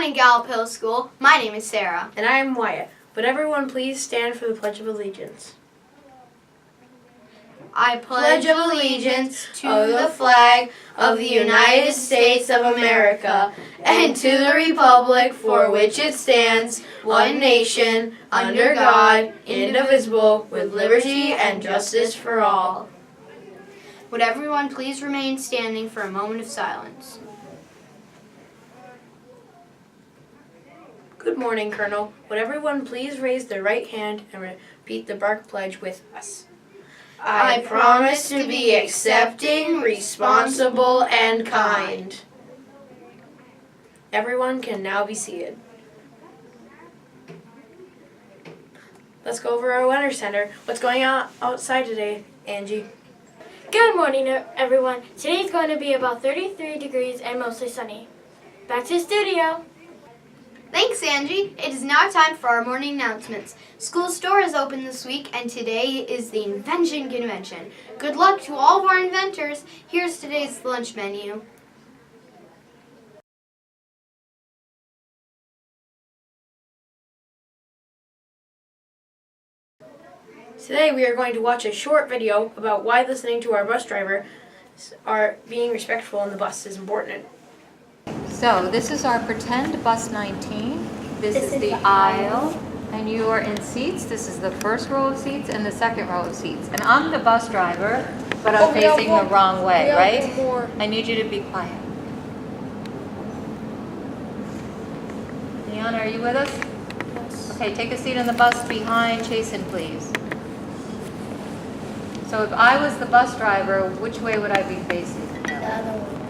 morning, Gallup Hill School. My name is Sarah. And I am Wyatt. Would everyone please stand for the Pledge of Allegiance? I pledge allegiance to the flag of the United States of America and to the republic for which it stands, one nation, under God, indivisible, with liberty and justice for all. Would everyone please remain standing for a moment of silence? Good morning, Colonel. Would everyone please raise their right hand and repeat the bark pledge with us? I promise to be accepting, responsible, and kind. Everyone can now be seated. Let's go over our weather center. What's going on outside today, Angie? Good morning, everyone. Today's going to be about 33 degrees and mostly sunny. Back to the studio. Thanks, Angie. It is now time for our morning announcements. School store is open this week, and today is the Invention Convention. Good luck to all of our inventors. Here's today's lunch menu. Today we are going to watch a short video about why listening to our bus driver or being respectful on the bus is important. So this is our pretend bus 19. This is the aisle, and you are in seats. This is the first row of seats and the second row of seats. And I'm the bus driver, but I'm facing the wrong way, right? I need you to be quiet. Leon, are you with us? Yes. Okay, take a seat on the bus behind Chasen, please. So if I was the bus driver, which way would I be facing?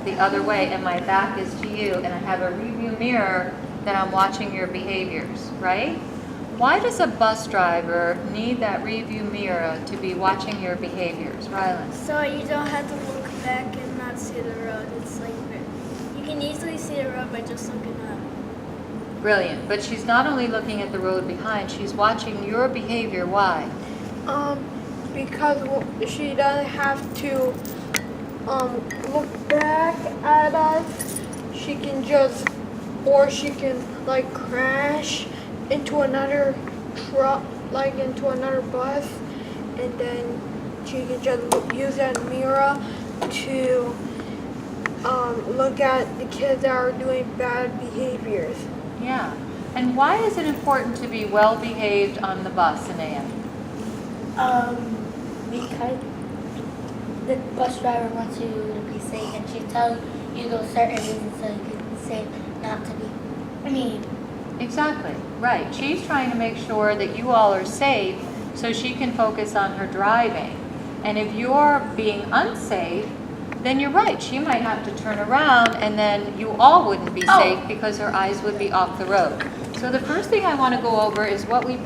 The other way, and my back is to you, and I have a review mirror that I'm watching your behaviors, right? Why does a bus driver need that review mirror to be watching your behaviors, Rylan? So you don't have to look back and not see the road. It's like, you can easily see the road by just looking up. Brilliant, but she's not only looking at the road behind, she's watching your behavior. Why? Because she doesn't have to look back at us. She can just, or she can like crash into another truck, like into another bus, and then she can just use that mirror to look at the kids that are doing bad behaviors. Yeah, and why is it important to be well behaved on the bus, Anaya? Because the bus driver wants you to be safe, and she tells you those certain reasons so you can be safe, not to be mean. Exactly, right. She's trying to make sure that you all are safe so she can focus on her driving. And if you're being unsafe, then you're right. She might have to turn around, and then you all wouldn't be safe because her eyes would be off the road. So the first thing I want to go over is what we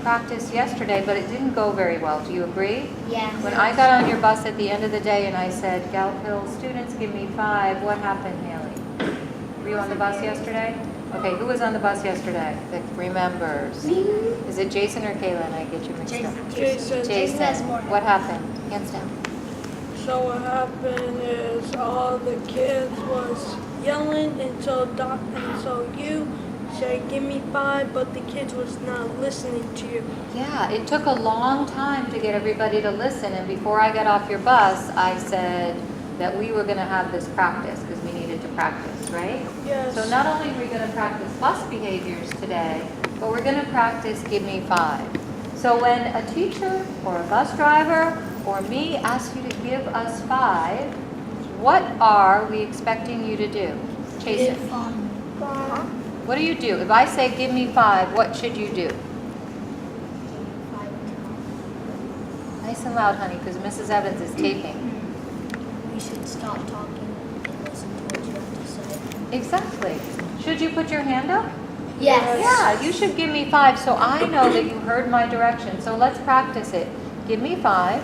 practiced yesterday, but it didn't go very well. Do you agree? Yeah. When I got on your bus at the end of the day and I said, Gallup Hill students, give me 5, what happened, Haley? Were you on the bus yesterday? Okay, who was on the bus yesterday that remembers? Me. Is it Jason or Kaylin? I get you mixed up. Jason. What happened? Hands down. So what happened is all the kids was yelling, and so you said, give me 5, but the kids was not listening to you. Yeah, it took a long time to get everybody to listen, and before I got off your bus, I said that we were going to have this practice because we needed to practice, right? Yes. So not only are we going to practice bus behaviors today, but we're going to practice give me 5. So when a teacher or a bus driver or me asks you to give us 5, what are we expecting you to do? Chase it. What do you do? If I say give me 5, what should you do? Nice and loud, honey, because Mrs. Evans is taping. We should stop talking and listen to what you have to say. Exactly. Should you put your hand up? Yes. Yeah, you should give me 5 so I know that you heard my direction. So let's practice it. Give me 5.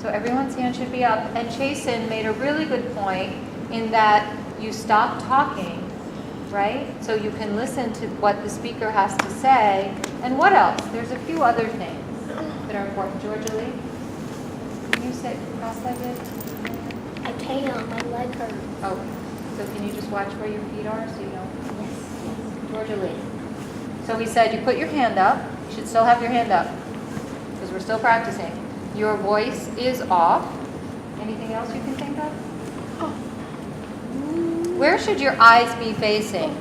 So everyone's hand should be up. And Chasen made a really good point in that you stop talking, right? So you can listen to what the speaker has to say. And what else? There's a few other things that are important. Georgia Lee, can you sit cross-legged? I can't. My leg hurts. Oh, so can you just watch where your feet are so you don't? Yes. Georgia Lee. So we said you put your hand up. You should still have your hand up because we're still practicing. Your voice is off. Anything else you can think of? Where should your eyes be facing?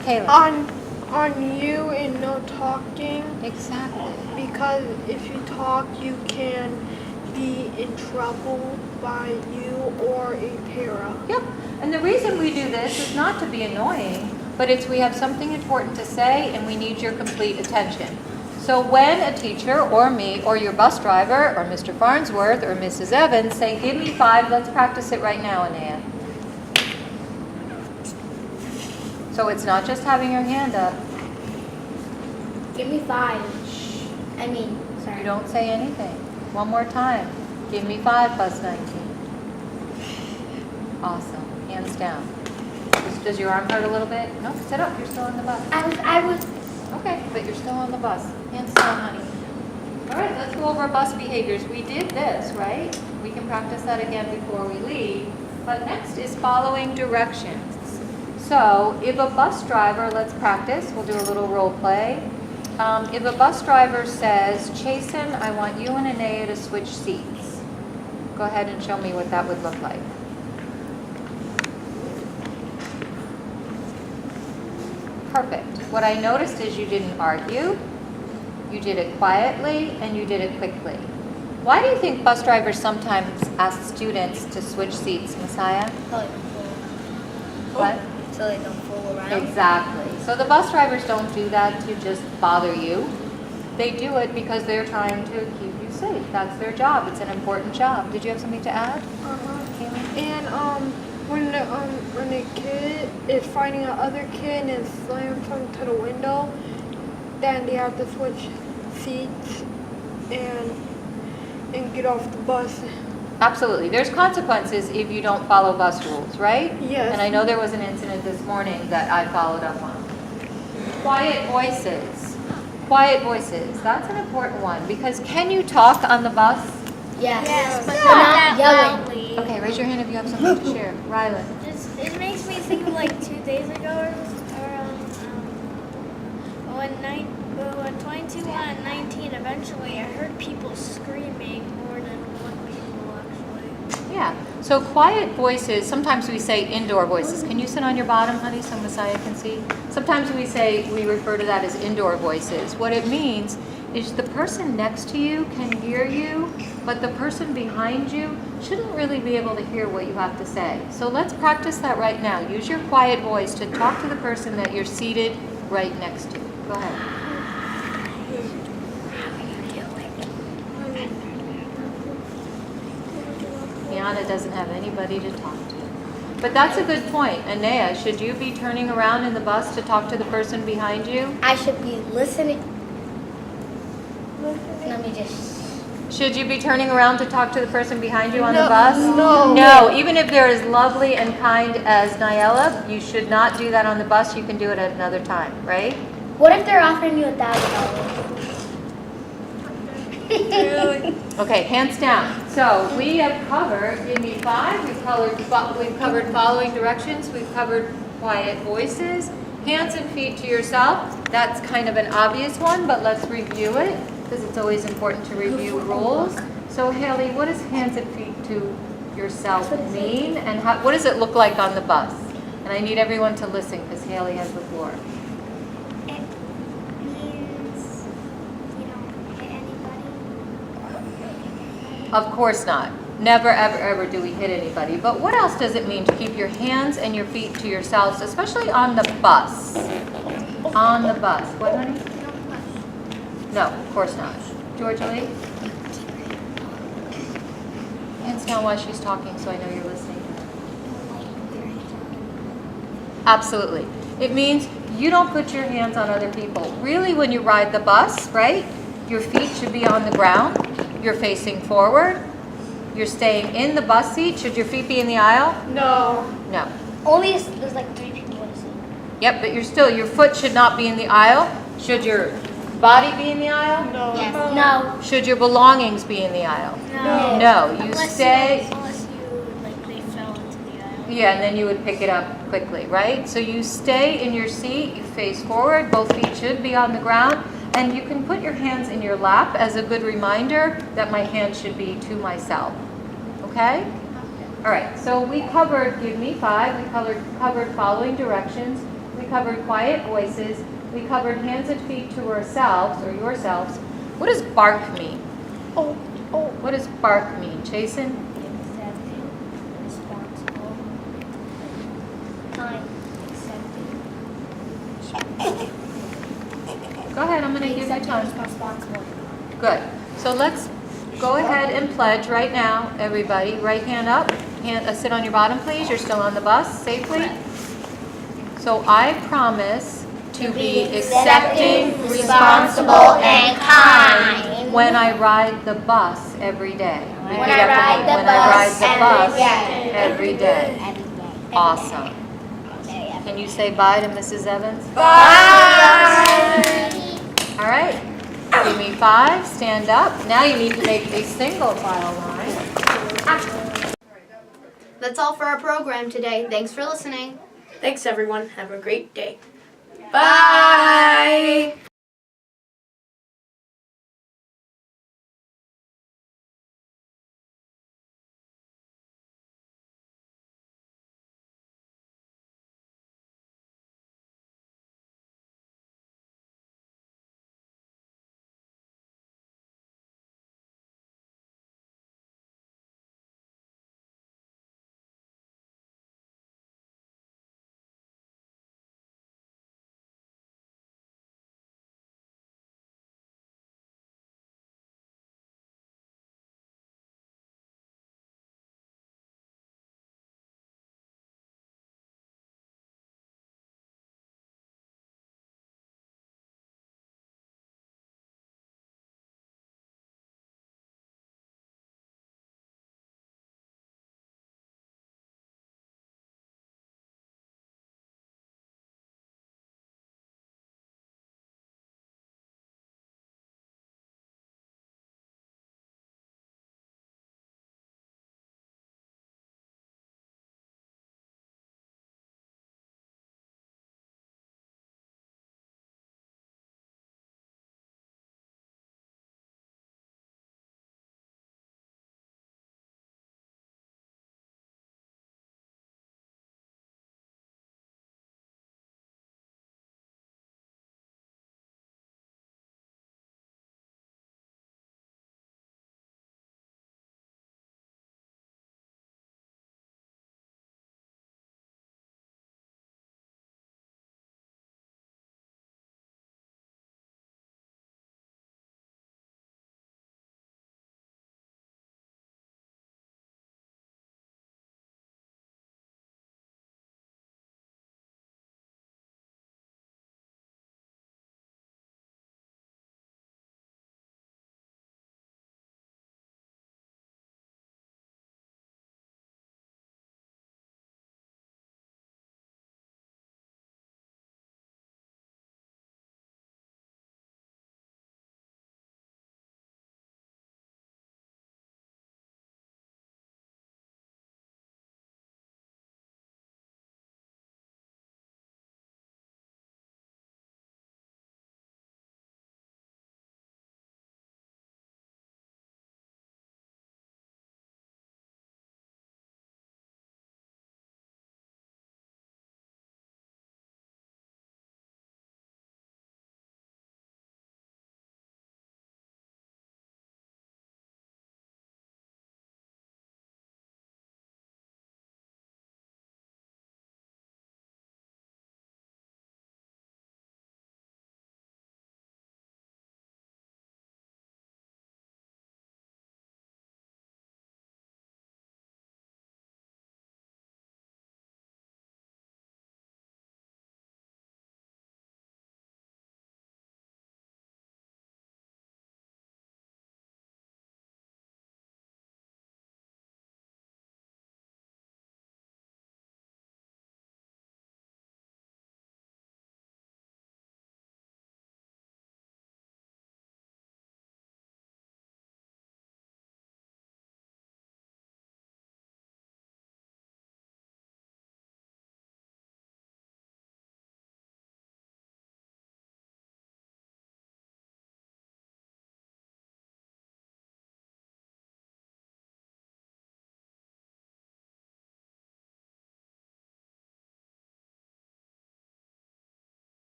Kayla. On you and no talking. Exactly. Because if you talk, you can be in trouble by you or a para. Yep. And the reason we do this is not to be annoying, but it's we have something important to say and we need your complete attention. So when a teacher or me or your bus driver or Mr. Farnsworth or Mrs. Evans say, give me 5, let's practice it right now, Anaya. So it's not just having your hand up. Give me 5. Sorry. You don't say anything. One more time. Give me 5 plus 19. Awesome. Hands down. Does your arm hurt a little bit? No, sit up. You're still on the bus. I was. Okay, but you're still on the bus. Hands down, honey. All right, let's go over bus behaviors. We did this, right? We can practice that again before we leave. But next is following directions. So if a bus driver, let's practice. We'll do a little role play. If a bus driver says, Chasen, I want you and Anaya to switch seats. Go ahead and show me what that would look like. Perfect. What I noticed is you didn't argue, you did it quietly, and you did it quickly. Why do you think bus drivers sometimes ask students to switch seats, Messiah? What? So they don't fool around. Exactly. So the bus drivers don't do that to just bother you. They do it because they're trying to keep you safe. That's their job. It's an important job. Did you have something to add? And when a kid is fighting another kid and slams him to the window, then they have to switch seats and get off the bus. Absolutely. There's consequences if you don't follow bus rules, right? Yes. And I know there was an incident this morning that I followed up on. Quiet voices. Quiet voices. That's an important one because can you talk on the bus? Yes. But not not yelling. loudly. Okay, raise your hand if you have something to share. Rylan. It makes me think of like 2 days ago when 22 and 19 eventually I heard people screaming more than one people actually. Yeah. So quiet voices, sometimes we say indoor voices. Can you sit on your bottom, honey, so Messiah can see? Sometimes we refer to that as indoor voices. What it means is the person next to you can hear you, but the person behind you shouldn't really be able to hear what you have to say. So let's practice that right now. Use your quiet voice to talk to the person that you're seated right next to. Go ahead. Liana doesn't have anybody to talk to. But that's a good point. Anaya, should you be turning around in the bus to talk to the person behind you? I should be listening. Let me just. Should you be turning around to talk to the person behind you on the bus? No. No, even if they're as lovely and kind as Nyella, you should not do that on the bus. You can do it at another time, right? What if they're offering you $1,000? Okay, hands down. So we have covered, give me 5, we've covered following directions, we've covered quiet voices, hands and feet to yourself. That's kind of an obvious one, but let's review it because it's always important to review rules. So Haley, what does hands and feet to yourself mean, and what does it look like on the bus? And I need everyone to listen because Haley has the floor. Of course not. Never, ever, ever do we hit anybody. But what else does it mean to keep your hands and your feet to yourselves, especially on the bus? On the bus. What, honey? No, of course not. Georgia Lee? Hands down while she's talking so I know you're listening. Absolutely. It means you don't put your hands on other people. Really, when you ride the bus, right? Your feet should be on the ground. You're facing forward. You're staying in the bus seat. Should your feet be in the aisle? No. No. Only if there's like 3 people in a seat. Yep, but your foot should not be in the aisle. Should your body be in the aisle? No. Yes. No. Should your belongings be in the aisle? No. No. You stay. Unless you like they fell into the aisle. Yeah, and then you would pick it up quickly, right? So you stay in your seat, you face forward, both feet should be on the ground, and you can put your hands in your lap as a good reminder that my hands should be to myself. Okay? All right, so we covered Give Me 5, we covered following directions, we covered quiet voices, we covered hands and feet to ourselves, or yourselves. What does bark mean? Oh. What does bark mean, Jason? Accepting, responsible, kind, accepting. Go ahead, I'm going to give you time. Responsible. Good. So let's go ahead and pledge right now, everybody. Right hand up. Sit on your bottom, please. You're still on the bus safely. So I promise to be accepting, responsible, and kind. when I ride the bus every day. When Repeat I after ride me. the When I ride the bus bus every day. every day. Awesome. Can you say bye to Mrs. Evans? Bye. All right. Give me 5. Stand up. Now you need to make a single file line. That's all for our program today. Thanks for listening. Thanks, everyone. Have a great day. Bye!